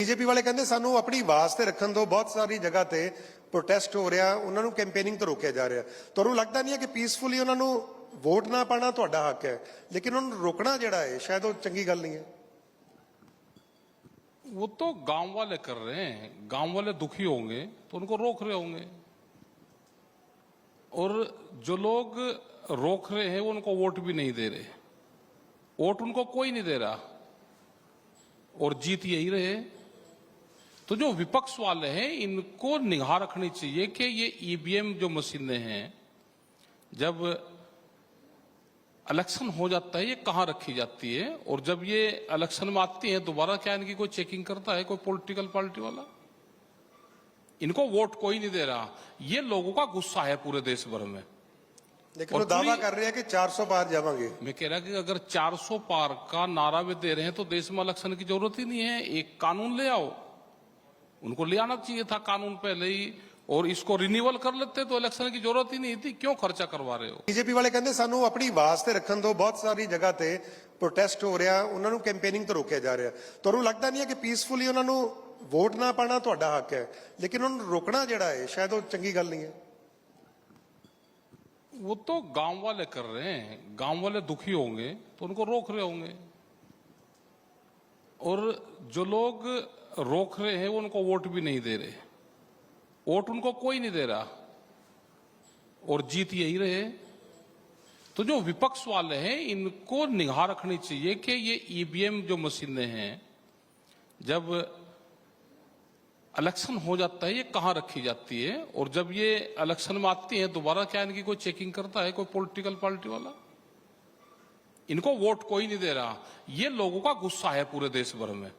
BJP वाले कहते सानू अपनी आवाज ते रखन दो, बहुत सारी जगह ते प्रोटेस्ट हो रहा, उन्होंने कैंपेनिंग तो रोकया जा रहा। तुहानू लगता नहीं है कि पीसफुली उन्होंने वोट ना पाना तुहाडा हक है, लेकिन उन्होंने रोकना जिहड़ा है शायद वो चंगी गल नहीं है। वो तो गांव वाले कर रहे हैं, गांव वाले दुखी होंगे तो उनको रोक रहे होंगे, और जो लोग रोक रहे हैं वो उनको वोट भी नहीं दे रहे, वोट उनको कोई नहीं दे रहा और जीत यही रहे। तो जो विपक्ष वाले हैं इनको निगाह रखनी चाहिए कि ये ईवीएम जो मशीनें हैं जब इलेक्शन हो जाता है ये कहाँ रखी जाती है, और जब ये इलेक्शन में आती है दोबारा क्या इनकी कोई चेकिंग करता है कोई पॉलिटिकल पार्टी वाला? इनको वोट कोई नहीं दे रहा। ये लोगों का गुस्सा है पूरे देश भर में, लेकिन वो दावा कर रहे हैं कि 400 पार जावांगे। मैं कह रहा कि अगर 400 पार का नारा भी दे रहे हैं तो देश में इलेक्शन की जरूरत ही नहीं है। एक कानून ले आओ, उनको ले आना चाहिए था कानून पहले ही, और इसको रिन्यूअल कर लेते तो इलेक्शन की जरूरत ही नहीं थी। क्यों खर्चा करवा रहे हो? बीजेपी वाले कहते सानू अपनी आवाज ते रखन दो, बहुत सारी जगह ते प्रोटेस्ट हो रहा, उन्होंने कैंपेनिंग तो रोकया जा रहा। तुहानू लगता नहीं है कि पीसफुली उन्होंने वोट ना पाना तुहाडा हक है, लेकिन उन्होंने रोकना जिहड़ा है शायद वो चंगी गल नहीं है। वो तो गांव वाले कर रहे हैं, गांव वाले दुखी होंगे तो उनको रोक रहे होंगे, और जो लोग रोक रहे हैं वो उनको वोट भी नहीं दे रहे, वोट उनको कोई नहीं दे रहा और जीत यही रहे। तो जो विपक्ष वाले हैं इनको निगाह रखनी चाहिए कि ये ईवीएम जो मशीनें हैं जब इलेक्शन हो जाता है ये कहाँ रखी जाती है, और जब ये इलेक्शन में आती है दोबारा क्या इनकी कोई चेकिंग करता है कोई पॉलिटिकल पार्टी वाला? इनको वोट कोई नहीं दे रहा। ये लोगों का गुस्सा है पूरे देश भर में,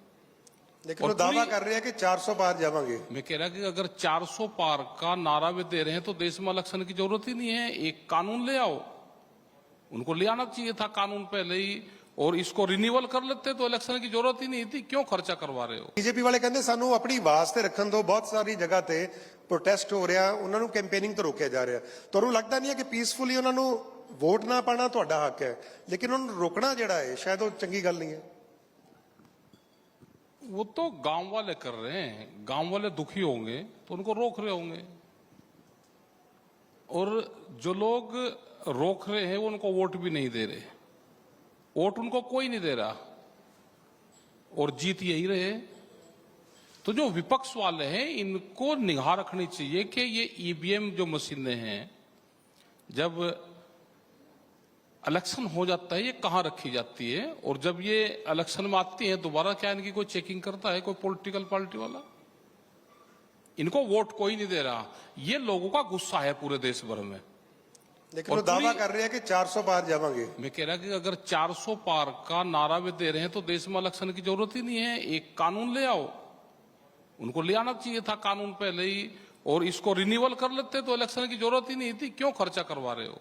लेकिन वो दावा कर रहे हैं कि 400 पार जावांगे। मैं कह रहा कि अगर 400 पार का नारा भी दे रहे हैं तो देश में इलेक्शन की जरूरत ही नहीं है। एक कानून ले आओ, उनको ले आना चाहिए था कानून पहले ही, और इसको रिन्यूअल कर लेते तो इलेक्शन की जरूरत ही नहीं थी। क्यों खर्चा करवा रहे हो? बीजेपी वाले कहते सानू अपनी आवाज ते रखन दो, बहुत सारी जगह ते प्रोटेस्ट हो रहा, उन्होंने कैंपेनिंग तो रोकया जा रहा। तुहानू लगता नहीं है कि पीसफुली उन्होंने वोट ना पाना तुहाडा हक है, लेकिन उन्होंने रोकना जिहड़ा है शायद वो चंगी गल नहीं है। वो तो गांव वाले कर रहे हैं, गांव वाले दुखी होंगे तो उनको रोक रहे होंगे, और जो लोग रोक रहे हैं वो उनको वोट भी नहीं दे रहे, वोट उनको कोई नहीं दे रहा और जीत यही रहे। तो जो विपक्ष वाले हैं इनको निगाह रखनी चाहिए कि ये ईवीएम जो मशीनें हैं जब इलेक्शन हो जाता है ये कहाँ रखी जाती है, और जब ये इलेक्शन में आती है दोबारा क्या इनकी कोई चेकिंग करता है कोई पॉलिटिकल पार्टी वाला? इनको वोट कोई नहीं दे रहा। ये लोगों का गुस्सा है पूरे देश भर में, लेकिन वो दावा कर रहे हैं कि 400 पार जावांगे। मैं कह रहा कि अगर 400 पार का नारा भी दे रहे हैं तो देश में इलेक्शन की जरूरत ही नहीं है। एक कानून ले आओ, उनको ले आना चाहिए था कानून पहले ही, और इसको रिन्यूअल कर लेते तो इलेक्शन की जरूरत ही नहीं थी। क्यों खर्चा करवा रहे हो?